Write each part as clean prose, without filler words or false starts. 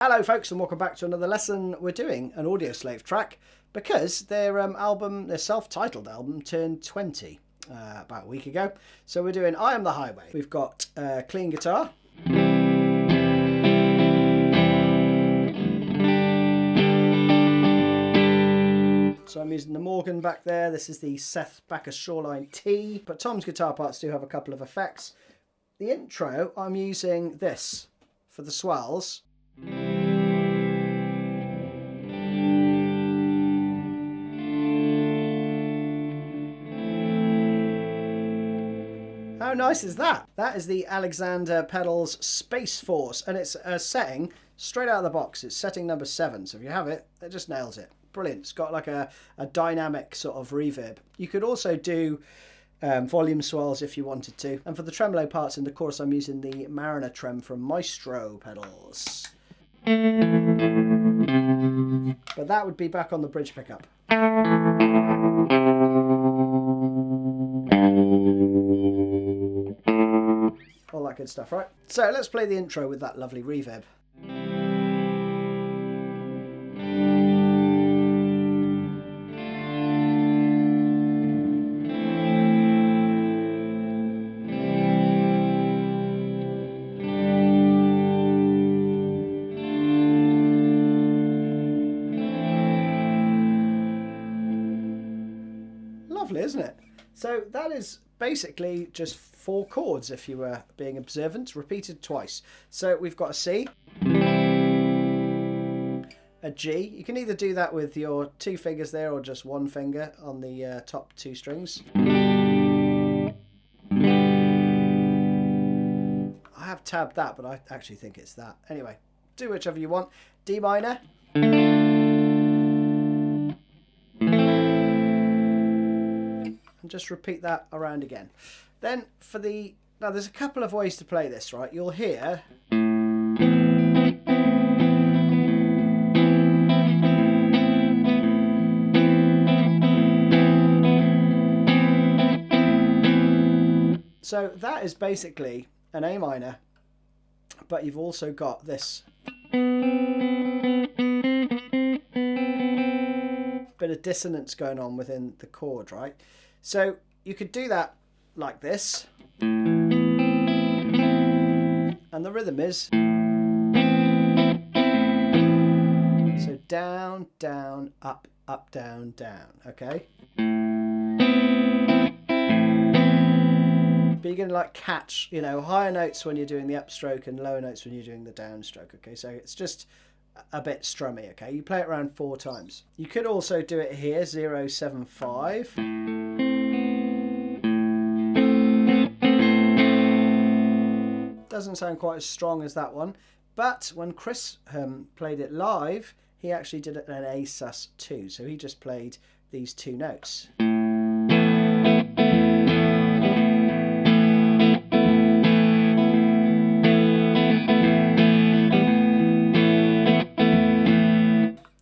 Hello folks and welcome back to another lesson. We're doing an Audioslave track because their self-titled album turned 20 about a week ago. So we're doing I Am the Highway. We've got clean guitar. So I'm using the Morgan back there. This is the Seth Backer Shoreline T. But Tom's guitar parts do have a couple of effects. The intro, I'm using this for the swells. How nice is that? That is the Alexander Pedals Space Force, and it's a setting straight out of the box. It's setting number 7, so if you have it, it just nails it. Brilliant. It's got like a dynamic sort of reverb. You could also do volume swells if you wanted to. And for the tremolo parts in the chorus, I'm using the Mariner Trem from Maestro Pedals. But that would be back on the bridge pickup. All that good stuff, right? So let's play the intro with that lovely reverb. Lovely, isn't it? So that is basically just 4 chords if you were being observant, repeated twice. So we've got a C, a G. You can either do that with your 2 fingers there or just 1 finger on the top 2 strings. I have tabbed that, but I actually think it's that. Anyway, do whichever you want. D minor. Just repeat that around again. Then for the... Now there's a couple of ways to play this, right? You'll hear... So that is basically an A minor, but you've also got this bit of dissonance going on within the chord, right? So you could do that like this, and the rhythm is so down, down, up, up, down, down, okay? But you're going to like catch, you know, higher notes when you're doing the upstroke and lower notes when you're doing the downstroke, okay? So it's just a bit strummy, okay? You play it around 4 times. You could also do it here, 0, 7, 5. Doesn't sound quite as strong as that one, but when Chris played it live, he actually did it in an A sus2, so he just played these 2 notes.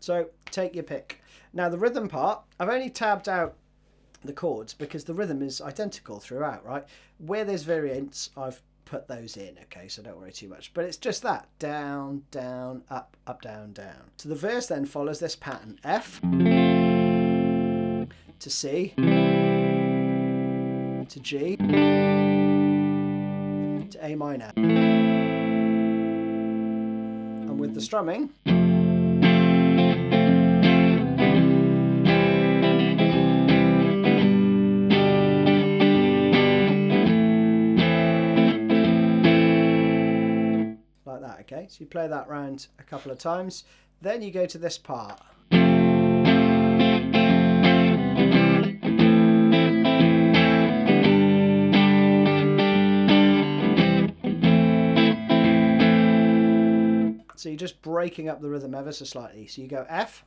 So take your pick. Now the rhythm part, I've only tabbed out the chords because the rhythm is identical throughout, right? Where there's variants, I've put those in, okay, so don't worry too much. But it's just that, down, down, up, up, down, down. So the verse then follows this pattern, F to C to G to A minor. And with the strumming, like that, okay? So you play that round a couple of times, then you go to this part. So you're just breaking up the rhythm ever so slightly. So you go F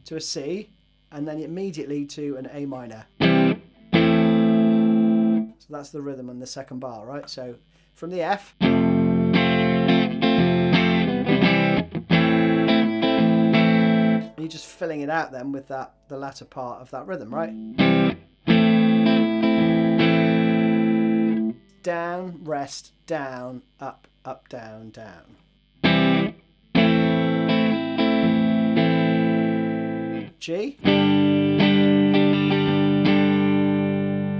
to a C, and then immediately to an A minor. So that's the rhythm on the second bar, right? So from the F, you're just filling it out then with the latter part of that rhythm, right? down, rest, down, up, up, down, down. G.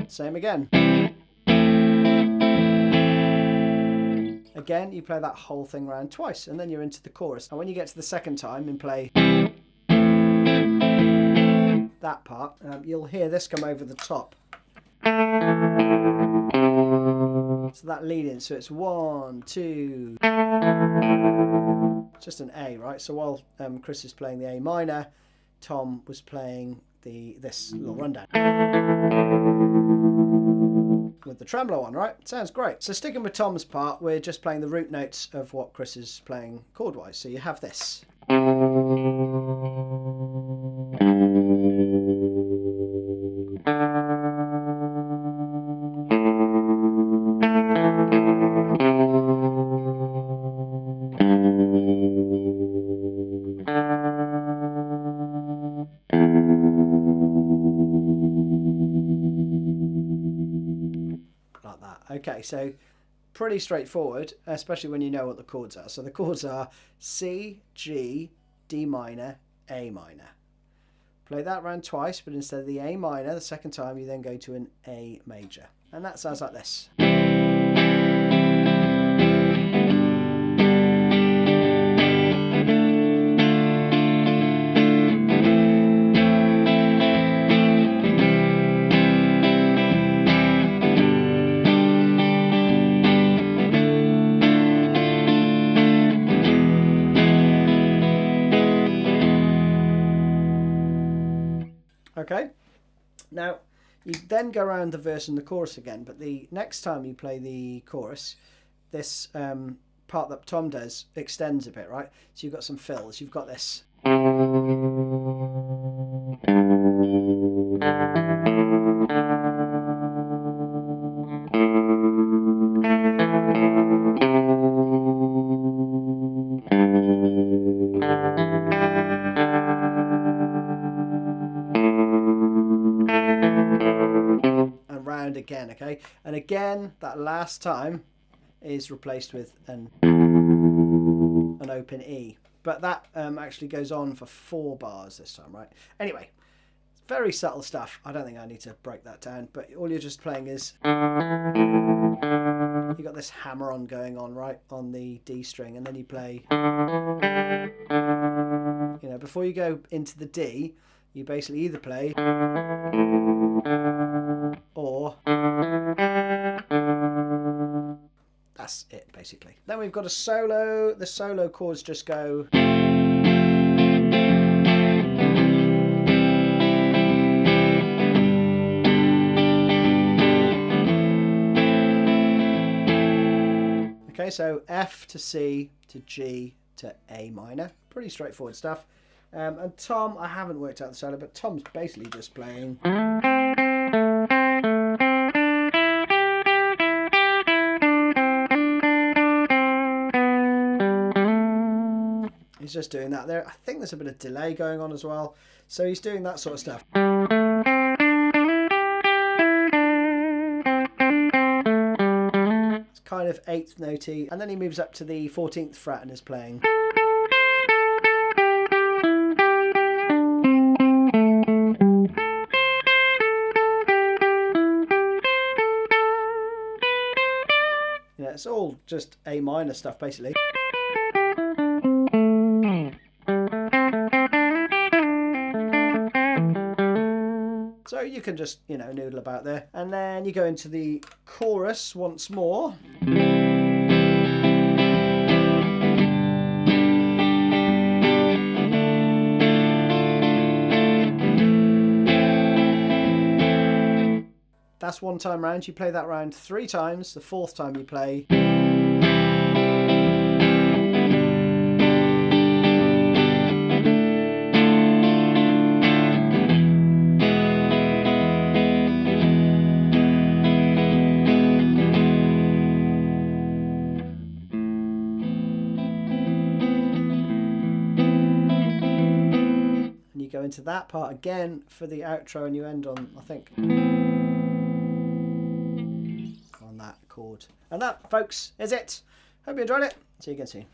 Same again. Again, you play that whole thing round twice, and then you're into the chorus. And when you get to the second time and play that part, you'll hear this come over the top. So that lead in, so it's 1, 2, just an A, right? So while Chris is playing the A minor, Tom was playing this little rundown with the tremolo on, right? Sounds great. So sticking with Tom's part, we're just playing the root notes of what Chris is playing chord-wise. So you have this. Okay, so pretty straightforward, especially when you know what the chords are. So the chords are C, G, D minor, A minor. Play that round twice, but instead of the A minor, the second time you then go to an A major. And that sounds like this. Okay, now you then go around the verse and the chorus again, but the next time you play the chorus, this part that Tom does extends a bit, right? So you've got some fills, you've got this. Again, okay, and again that last time is replaced with an open E, but that actually goes on for 4 bars this time, right? Anyway, very subtle stuff. I don't think I need to break that down, but all you're just playing is you got this hammer on going on right on the D string, and then you play, you know, before you go into the D, you basically either play or that's it basically. Then we've got a solo. The solo chords just go okay, so F to C to G to A minor. Pretty straightforward stuff. And Tom, I haven't worked out the solo, but Tom's basically just playing. He's just doing that there. I think there's a bit of delay going on as well. So he's doing that sort of stuff. It's kind of 8th notey. And then he moves up to the 14th fret and is playing. You know, it's all just A minor stuff basically. So you can just, you know, noodle about there. And then you go into the chorus once more. That's one time round. You play that round 3 times. The 4th time you play. Go into that part again for the outro, and you end on, I think, on that chord. And that, folks, is it. Hope you enjoyed it. See you again soon.